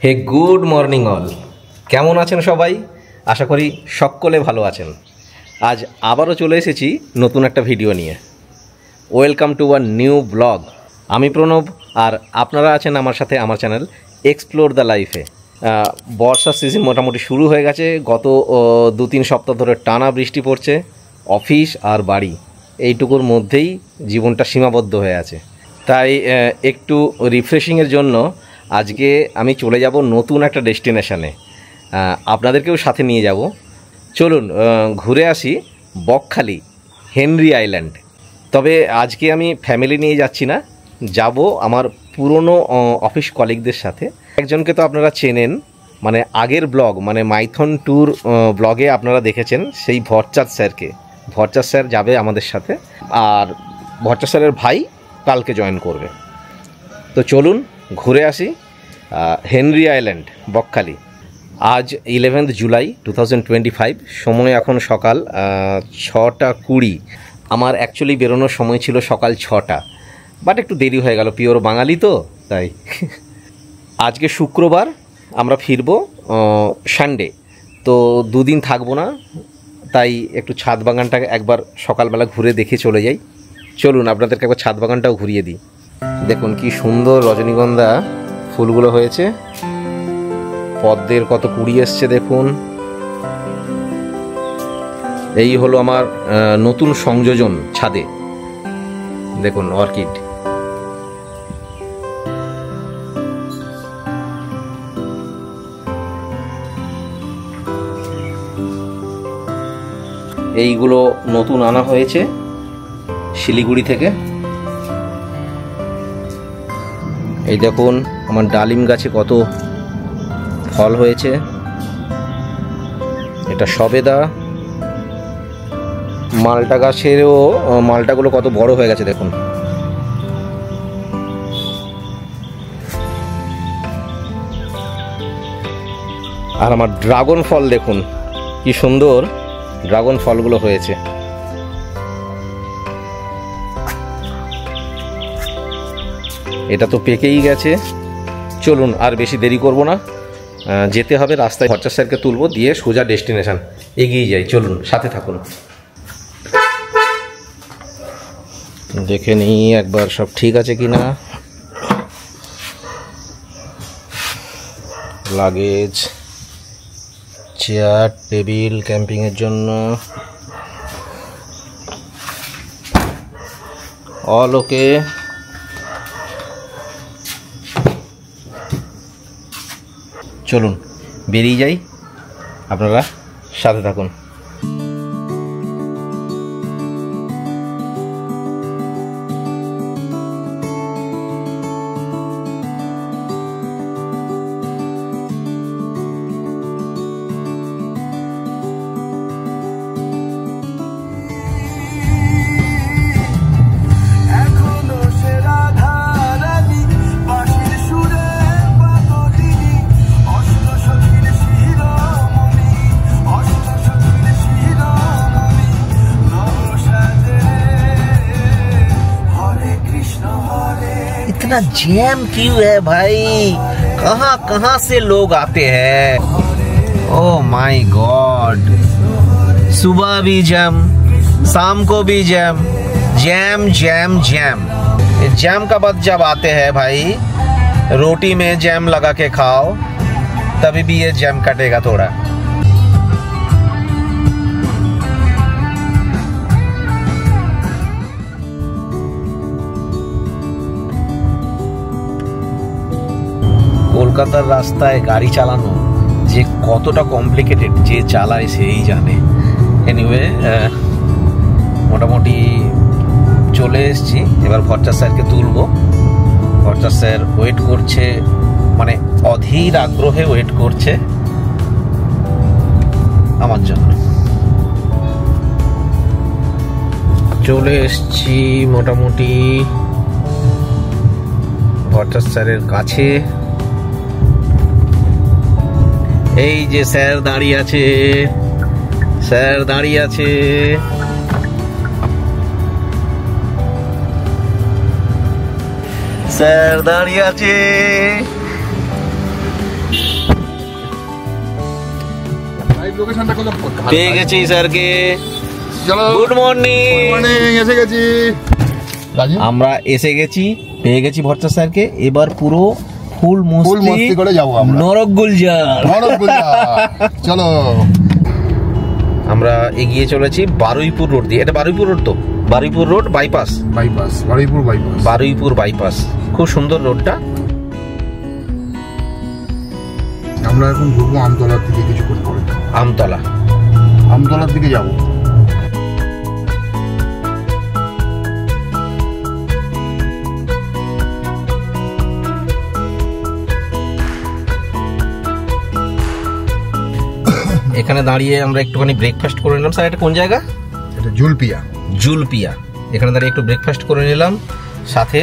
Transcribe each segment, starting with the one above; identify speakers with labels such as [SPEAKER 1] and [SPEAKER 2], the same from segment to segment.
[SPEAKER 1] হে good morning all, কেমন আছেন সবাই? আশা করি সকলে ভালো আছেন। আজ আবারও চলে এসেছি নতুন একটা ভিডিও নিয়ে। Welcome to a new blog. আমি প্রণব, আর আপনারা আছেন আমার সাথে আমার চ্যানেল এক্সপ্লোর দ্য লাইফে। বর্ষার সিজন মোটামুটি শুরু হয়ে গেছে। গত 2-3 সপ্তাহ ধরে টানা বৃষ্টি পড়ছে। অফিস আর বাড়ি এইটুকুর মধ্যেই জীবনটা সীমাবদ্ধ হয়ে আছে। তাই একটু রিফ্রেশিংয়ের জন্য আজকে আমি চলে যাব নতুন একটা ডেস্টিনেশানে। আপনাদেরকেও সাথে নিয়ে যাব। চলুন ঘুরে আসি বকখালি হেনরি আইল্যান্ড। তবে আজকে আমি ফ্যামিলি নিয়ে যাচ্ছি না, যাব আমার পুরনো অফিস কলিগদের সাথে। একজনকে তো আপনারা চেনেন, মানে আগের ব্লগ মানে মাইথন ট্যুর ব্লগে আপনারা দেখেছেন, সেই ভট্টাচার্য স্যারকে। ভট্টাচার্য স্যার যাবে আমাদের সাথে, আর ভট্টাচার্য স্যারের ভাই কালকে জয়েন করবে। তো চলুন ঘুরে আসি হেনরি আইল্যান্ড বকখালি। আজ 11 জুলাই 2025, সময় এখন সকাল 6:20। আমার অ্যাকচুয়ালি বেরোনোর সময় ছিল সকাল 6টা, বাট একটু দেরি হয়ে গেল, পিওর বাঙালি তো তাই। আজকে শুক্রবার, আমরা ফিরবো সানডে, তো 2 দিন থাকবো না, তাই একটু ছাদ বাগানটাকে একবার সকালবেলা ঘুরে দেখে চলে যাই। চলুন আপনাদেরকে একবার ছাদ বাগানটাও ঘুরিয়ে দিই। দেখুন কি সুন্দর রজনীগন্ধা ফুলগুলো হয়েছে, পদ্মের কত কুড়ি এসছে দেখুন। এই হলো আমার নতুন সংযোজন ছাদে, দেখুন অর্কিড। এইগুলো নতুন আনা হয়েছে শিলিগুড়ি থেকে। এই দেখুন আমার ডালিম গাছে কত ফল হয়েছে। এটা সবেদা। মালটা গাছেরও মালটাগুলো কত বড় হয়ে গেছে দেখুন। আর আমার ড্রাগন ফল দেখুন কি সুন্দর ড্রাগন ফলগুলো হয়েছে। এটা তো পেকেই গেছে। চলুন আর বেশি দেরি করব না, যেতে হবে। রাস্তায় ভট্টাচার্য স্যারকে তুলবো, দিয়ে সোজা ডেস্টিনেশন এগিয়ে যাই। চলুন সাথে থাকুন, দেখে নিই একবার সব ঠিক আছে কিনা। লাগেজ, চেয়ার, টেবিল ক্যাম্পিংয়ের জন্য অল ওকে। চলুন বেরিয়ে যাই, আপনারা সাথে থাকুন। इतना जैम क्यों है भाई? कहाँ कहाँ से लोग आते हैं। ओह माय गॉड, सुबह भी जैम, शाम को भी jam, jam jam jam. Jam का बाद जब आते हैं भाई, रोटी में जैम लगा के खाओ, तभी भी ये जैम कटेगा थोड़ा। কলকাতার রাস্তায় গাড়ি চালানো যে কতটা কমপ্লিকেটেড, যে চালায় সেই জানে। এনিওয়ে মোটামুটি চলে এসেছি। এবার ভট্টাচার্য স্যারকে তুলবো। ভট্টাচার্য স্যার ওয়েট করছে, মানে অধীর আগ্রহে ওয়েট করছে আমার জন্য। চলে এসেছি মোটামুটি ভট্টাচার্য স্যারের কাছে। এই যে স্যার দাঁড়িয়ে আছে, স্যার দাঁড়িয়ে আছে। স্যার দাঁড়িয়ে আছে।
[SPEAKER 2] লোকেশনটা কত
[SPEAKER 1] পেয়ে গেছি স্যারকে।
[SPEAKER 2] চলো
[SPEAKER 1] গুড মর্নিং।
[SPEAKER 2] এসে গেছি।
[SPEAKER 1] আমরা এসে গেছি, পেয়ে গেছি ভরসা স্যারকে। এবার পুরো ফুল মস্তি
[SPEAKER 2] করে যাবো আমরা
[SPEAKER 1] নরক গুলজার।
[SPEAKER 2] চলো
[SPEAKER 1] আমরা এগিয়ে চলেছি বারুইপুর রোড দিয়ে। এটা বারুইপুর রোড তো? Baruipur road bypass, Baruipur bypass. খুব সুন্দর রোডটা।
[SPEAKER 2] আমরা এখন ঘুরবো আমতলার দিকে, কিছুক্ষণ পরে আমতলার দিকে যাবো।
[SPEAKER 1] এখানে দাঁড়িয়ে আমরা একটুখানি ব্রেকফাস্ট করে নিলাম। স্যার এটা কোন জায়গা?
[SPEAKER 2] এটা জুলপিয়া।
[SPEAKER 1] এখানে দাঁড়িয়ে একটু ব্রেকফাস্ট করে নিলাম, সাথে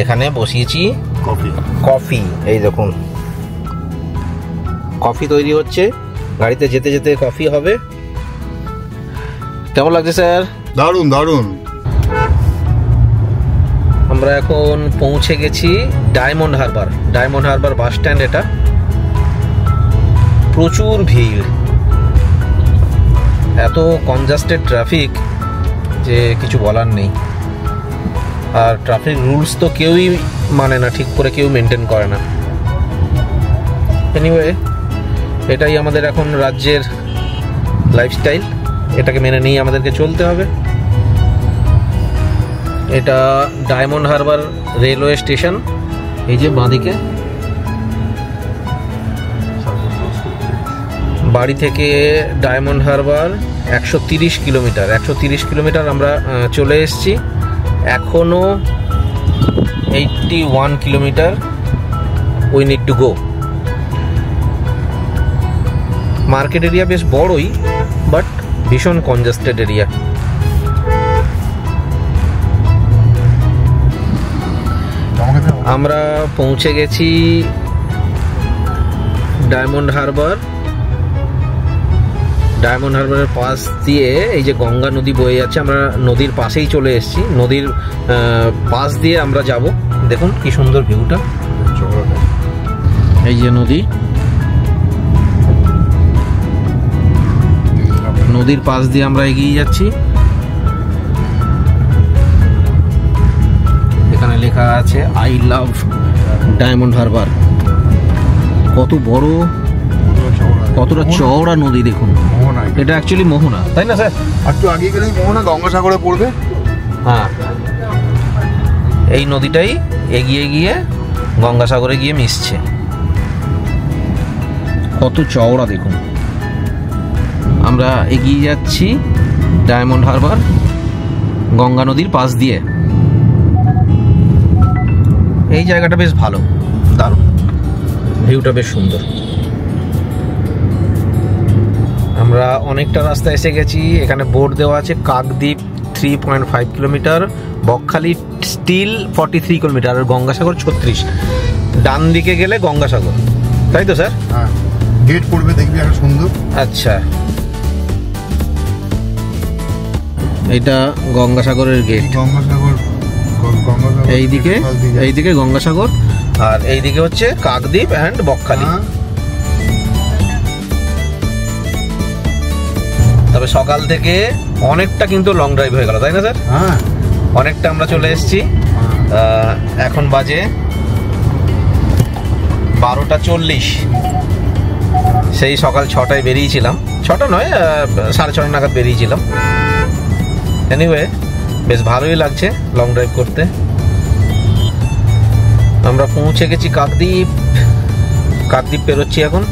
[SPEAKER 1] এখানে বসিয়েছি কফি। এই দেখুন কফি তৈরি হচ্ছে, গাড়িতে যেতে যেতে কফি হবে। কেমন লাগছে স্যার?
[SPEAKER 2] দারুণ।
[SPEAKER 1] আমরা এখন পৌঁছে গেছি ডায়মন্ড হারবার বাস স্ট্যান্ড। এটা প্রচুর ভিড়, এত কনজাস্টেড ট্রাফিক যে কিছু বলার নেই। আর ট্রাফিক রুলস তো কেউই মানে না, ঠিক করে কেউ মেনটেন করে না। এনিওয়ে, এটাই আমাদের এখন রাজ্যের লাইফস্টাইল, এটাকে মেনে নিয়ে আমাদেরকে চলতে হবে। এটা ডায়মন্ড হারবার রেলওয়ে স্টেশন। এই যে বাঁদিকে, বাড়ি থেকে ডায়মন্ড হারবার 130 কিলোমিটার আমরা চলে এসেছি। এখনো 81 kilometre we need to go. Market area বেশ বড়ই, বাট ভীষণ কনজাস্টেড এরিয়া। আমরা পৌঁছে গেছি ডায়মন্ড হারবারের পাশ দিয়ে এই যে গঙ্গা নদী বয়ে যাচ্ছে, আমরা নদীর পাশেই চলে এসেছি। নদীর পাশ দিয়ে আমরা যাব। দেখুন কি সুন্দর ভিউটা। এই যে নদীর পাশ দিয়ে আমরা এগিয়ে যাচ্ছি। এখানে লেখা আছে আই লাভ ডায়মন্ড হারবার। কত বড়, কতটা চওড়া নদী দেখুন। এটা অ্যাকচুয়ালি মোহনা, তাই না স্যার?
[SPEAKER 2] একটু আগে গেলেই মোহনা গঙ্গাসাগরে পড়বে।
[SPEAKER 1] হ্যাঁ, এই নদীটাই এগিয়ে গিয়ে গঙ্গাসাগরে গিয়ে মিশছে। কত চওড়া দেখুন। আমরা এগিয়ে যাচ্ছি ডায়মন্ড হারবার গঙ্গা নদীর পাশ দিয়ে। এই জায়গাটা বেশ ভালো, দারুণ ভিউটা বেশ সুন্দর। আমরা অনেকটা রাস্তা এসে গেছি। এখানে বোর্ড দেওয়া আছে Kakdwip 3.5 kilometre, Bakkhali still 43 kilometre, আর গঙ্গাসাগর 36। ডান দিকে গেলে গঙ্গাসাগর, তাই তো স্যার?
[SPEAKER 2] হ্যাঁ, গেট পড়বে, দেখবি একটা সুন্দর।
[SPEAKER 1] আচ্ছা, এটা গঙ্গাসাগরের গেট। এইদিকে গঙ্গাসাগর, আর এইদিকে হচ্ছে কাকদ্বীপ অ্যান্ড বকখালি। তবে সকাল থেকে অনেকটা কিন্তু লং ড্রাইভ হয়ে গেল, তাই না স্যার?
[SPEAKER 2] হ্যাঁ,
[SPEAKER 1] অনেকটা আমরা চলে এসেছি। এখন বাজে 12:40। সেই সকাল 6টায় বেরিয়েছিলাম, 6টা নয় 6:30 নাগাদ বেরিয়েছিলাম। এনিওয়ে, বেশ ভালোই লাগছে লং ড্রাইভ করতে। আমরা পৌঁছে গেছি কাকদ্বীপ পেরোচ্ছি এখন।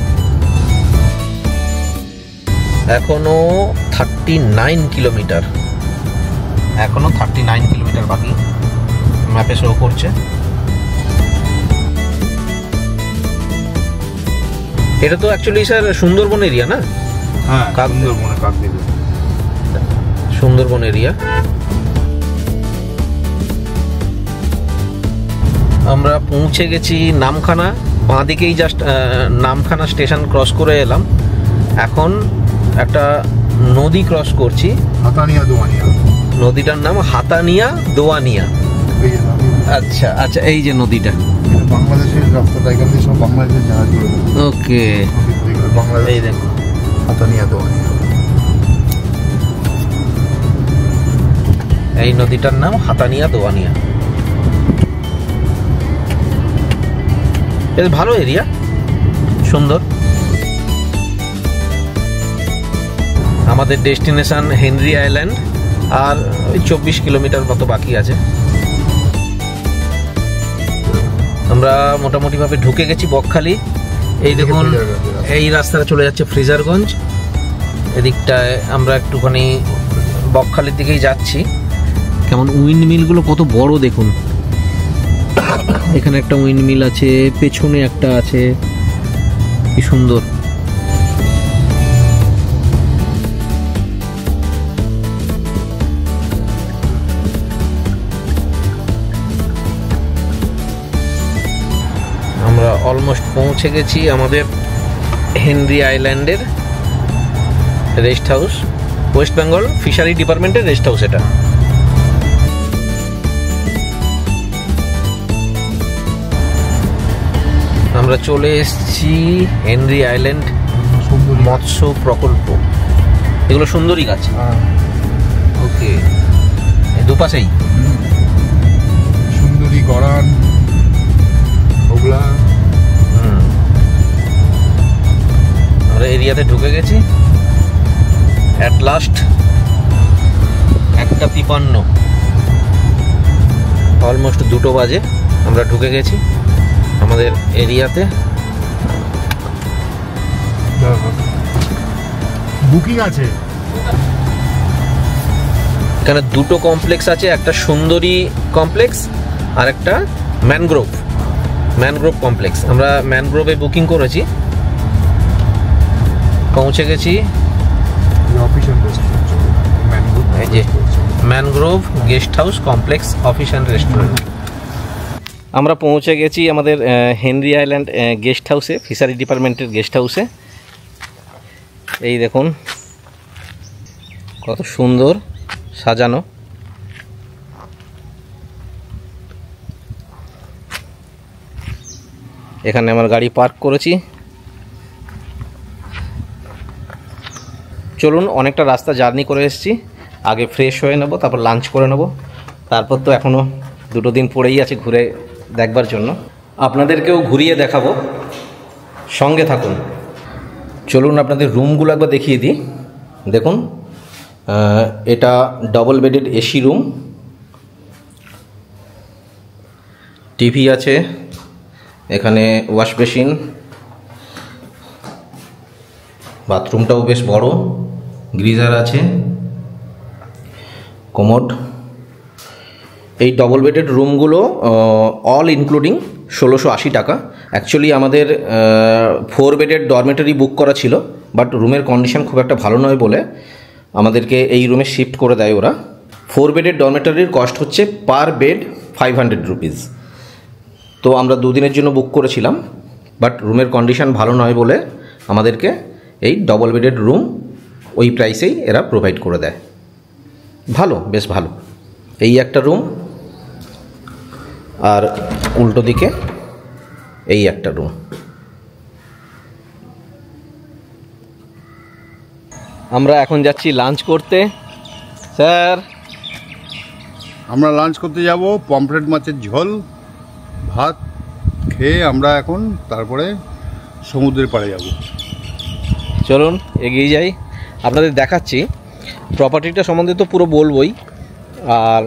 [SPEAKER 1] এখনো 39 কিলোমিটার, বাকি ম্যাপে শো করছে। এটা তো অ্যাকচুয়ালি স্যার সুন্দরবন এরিয়া, না?
[SPEAKER 2] হ্যাঁ,
[SPEAKER 1] সুন্দরবন এরিয়া। আমরা পৌঁছে গেছি নামখানা। বাঁদিকেই জাস্ট নামখানা স্টেশন ক্রস করে এলাম। এখন একটা নদী ক্রস করছি, নদীটার নাম হাতানিয়া দোয়ানিয়া। আচ্ছা, এই যে নদীটা,
[SPEAKER 2] বাংলাদেশের রাস্তাটা, এখান থেকে সব বাংলাদেশের জাহাজ।
[SPEAKER 1] ওকে, এই দেখুন
[SPEAKER 2] হাতানিয়া দোয়ানিয়া।
[SPEAKER 1] এই নদীটার নাম হাতানিয়া দোয়ানিয়া। বেশ ভালো এরিয়া, সুন্দর। আমাদের ডেস্টিনেশন হেনরি আইল্যান্ড, আর ওই 24 কিলোমিটার মতো বাকি আছে। আমরা মোটামুটিভাবে ঢুকে গেছি বকখালি। এই দেখুন, এই রাস্তাটা চলে যাচ্ছে ফ্রিজারগঞ্জ। এদিকটায় আমরা একটুখানি বকখালির দিকেই যাচ্ছি। কেমন উইন্ড মিলগুলো কত বড় দেখুন। এখানে একটা উইন্ড মিল আছে, পেছনে একটা আছে, কি সুন্দর। আমরা অলমোস্ট পৌঁছে গেছি আমাদের হেনরি আইল্যান্ডের rest house, West Bengal fishery ডিপার্টমেন্টের রেস্ট হাউস এটা। আমরা চলে এসেছি হেনরি আইল্যান্ড মৎস্য প্রকল্প। এগুলো সুন্দরী গাছ। ওকে, দুপাশেই
[SPEAKER 2] সুন্দরী, গড়ান, ওগলা।
[SPEAKER 1] আমরা এরিয়াতে ঢুকে গেছি অ্যাট লাস্ট। 1:53, অলমোস্ট 2টো বাজে। আমরা ঢুকে গেছি আমাদের এরিয়াতে।
[SPEAKER 2] বুকিং আছে
[SPEAKER 1] এখানে। 2টো কমপ্লেক্স আছে, একটা সুন্দরী কমপ্লেক্স আর একটা ম্যানগ্রোভ কমপ্লেক্স। আমরা ম্যানগ্রোভে বুকিং করেছি, পৌঁছে গেছি। এই যে mangrove guest house complex office and restaurant. আমরা পৌঁছে গেছি আমাদের হেনরি আইল্যান্ড গেস্ট হাউসে, ফিশারি ডিপার্টমেন্টের গেস্ট হাউসে। এই দেখুন কত সুন্দর সাজানো। এখানে আমার গাড়ি পার্ক করেছি। চলুন, অনেকটা রাস্তা জার্নি করে এসেছি, আগে ফ্রেশ হয়ে নেব, তারপর লাঞ্চ করে নেব। তারপর তো এখনও 2টো দিন পড়েই আছে ঘুরে দেখবার জন্য। আপনাদেরকেও ঘুরিয়ে দেখাবো, সঙ্গে থাকুন। চলুন আপনাদের রুমগুলো একবার দেখিয়ে দিই। দেখুন, এটা double bedded AC room, TV আছে, এখানে ওয়াশ বেসিন, বাথরুমটাও বেশ বড়, গিজার আছে, কোমোড। এই ডবল বেডেড রুমগুলো অল ইনক্লুডিং 1680 টাকা। অ্যাকচুয়ালি আমাদের 4 বেডের ডরমেটরি বুক করা ছিল, বাট রুমের কন্ডিশন খুব একটা ভালো নয় বলে আমাদেরকে এই রুমে শিফট করে দেয় ওরা। 4 বেডের ডরমেটরির কস্ট হচ্ছে পার বেড 500 রুপিস। তো আমরা 2 দিনের জন্য বুক করেছিলাম, বাট রুমের কন্ডিশন ভালো নয় বলে আমাদেরকে এই ডবল বেডেড রুম ওই প্রাইসেই এরা প্রোভাইড করে দেয়। ভালো, বেশ ভালো। এই একটা রুম, আর উল্টো দিকে এই একটা রুম। আমরা এখন যাচ্ছি লাঞ্চ করতে। স্যার,
[SPEAKER 2] আমরা লাঞ্চ করতে যাব। পমফ্রেট মাছের ঝোল ভাত খেয়ে আমরা এখন তারপরে সমুদ্রের পাড়ে যাব।
[SPEAKER 1] চলুন এগিয়ে যাই, আপনাদের দেখাচ্ছি। প্রপার্টিটা সম্বন্ধে তো পুরো বলবই, আর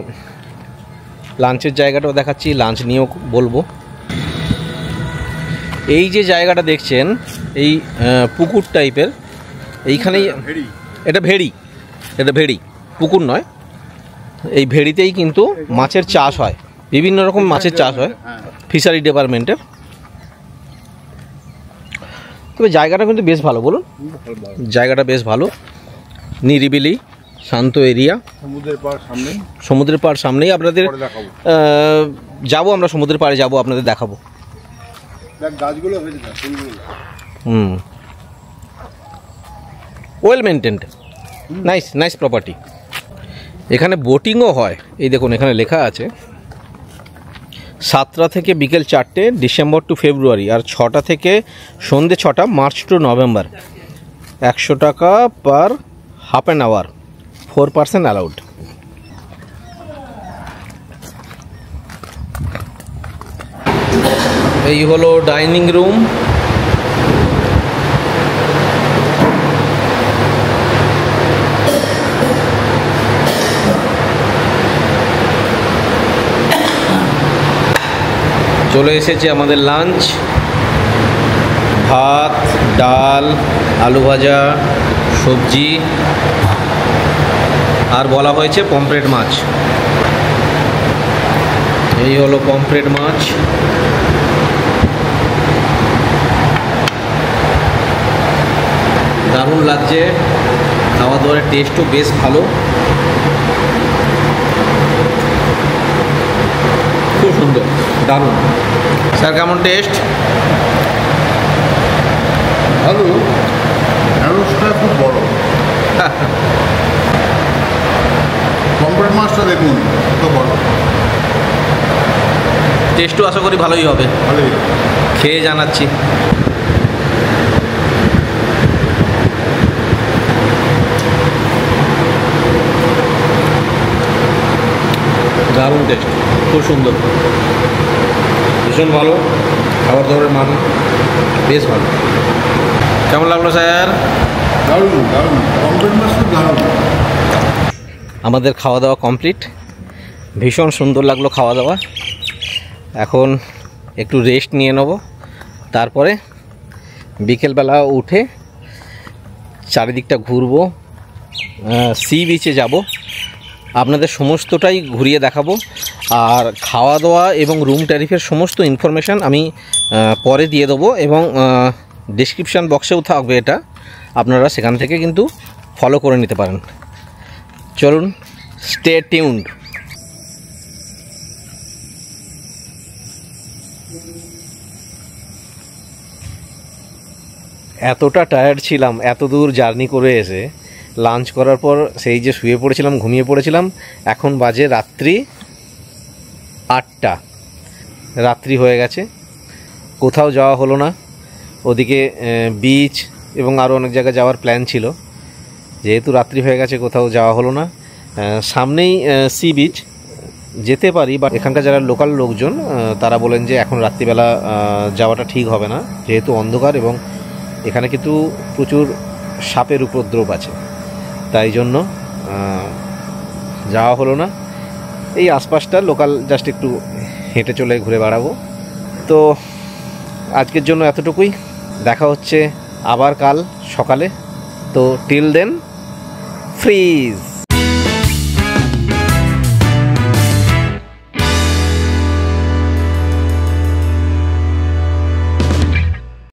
[SPEAKER 1] লাঞ্চের জায়গাটাও দেখাচ্ছি, লাঞ্চ নিয়েও বলবো। এই যে জায়গাটা দেখছেন, এই পুকুর টাইপের, এইখানেই এটা ভেড়ি, পুকুর নয়। এই ভেড়িতেই কিন্তু মাছের চাষ হয়, বিভিন্ন রকম মাছের চাষ হয় ফিশারি ডিপার্টমেন্টের। তবে জায়গাটা কিন্তু বেশ ভালো, বলুন। জায়গাটা বেশ ভালো, নিরিবিলি, শান্ত এরিয়া। সমুদ্রের পাড় সামনেই। আপনাদের যাবো, আমরা সমুদ্রের পাড়ে যাবো, আপনাদের দেখাবো। Well maintained, nice property. এখানে বোটিংও হয়। এই দেখুন, এখানে লেখা আছে 7টা থেকে বিকেল 4টে ডিসেম্বর টু ফেব্রুয়ারি, আর 6টা থেকে সন্ধ্যে 6টা মার্চ টু নভেম্বর। 100 টাকা per half an hour, 4% allowed. এই হলো ডাইনিং রুম। চলে এসেছে আমাদের লাঞ্চ, ভাত, ডাল, আলু ভাজা, সবজি, আর বলা হয়েছে পমফ্রেট মাছ। এই হলো পমফ্রেট মাছ। দারুণ লাগছে, খাওয়া দাওয়ার টেস্টও বেশ ভালো, খুব সুন্দর, দারুণ। স্যার কেমন টেস্ট?
[SPEAKER 2] ভালো, ঢ্যাঁড়সটা খুব বড়। পমফ্রেট মাছটা দেখুন কত বড়।
[SPEAKER 1] টেস্টও আশা করি ভালোই হবে,
[SPEAKER 2] ভালোই।
[SPEAKER 1] খেয়ে জানাচ্ছি। দারুণ টেস্ট, খুব সুন্দর, ভীষণ ভালো, খাবার দাবারের মান বেশ ভালো। কেমন লাগলো স্যার?
[SPEAKER 2] দারুণ দারুণ, পমফ্রেট মাছটা দারুণ।
[SPEAKER 1] আমাদের খাওয়া দাওয়া কমপ্লিট, ভীষণ সুন্দর লাগলো খাওয়া দাওয়া। এখন একটু রেস্ট নিয়ে নেব, তারপরে বিকেলবেলা উঠে চারিদিকটা ঘুরবো, সি বিচে যাব, আপনাদের সমস্তটাই ঘুরিয়ে দেখাবো। আর খাওয়া দাওয়া এবং রুম ট্যারিফের সমস্ত ইনফরমেশান আমি পরে দিয়ে দেবো, এবং ডেসক্রিপশান বক্সেও থাকবে এটা, আপনারা সেখান থেকে কিন্তু ফলো করে নিতে পারেন। চলুন, স্টে টিউনড। এতটা টায়ার্ড ছিলাম এত দূর জার্নি করে এসে, লাঞ্চ করার পর সেই যে শুয়ে পড়েছিলাম, ঘুমিয়ে পড়েছিলাম। এখন বাজে রাত্রি 8টা, রাত্রি হয়ে গেছে, কোথাও যাওয়া হলো না। ওদিকে বিচ এবং আরও অনেক জায়গায় যাওয়ার প্ল্যান ছিল, যেহেতু রাত্রি হয়ে গেছে কোথাও যাওয়া হলো না। সামনেই সি বিচ, যেতে পারি, বাট এখানকার যারা লোকাল লোকজন তারা বলেন যে এখন রাত্রিবেলা যাওয়াটা ঠিক হবে না, যেহেতু অন্ধকার এবং এখানে কিন্তু প্রচুর সাপের উপদ্রব আছে, তাই জন্য যাওয়া হলো না। এই আশপাশটা লোকাল জাস্ট একটু হেঁটে চলে ঘুরে বেড়াবো। তো আজকের জন্য এতটুকুই, দেখা হচ্ছে আবার কাল সকালে। তো টিল দেন, ফ্রিজ।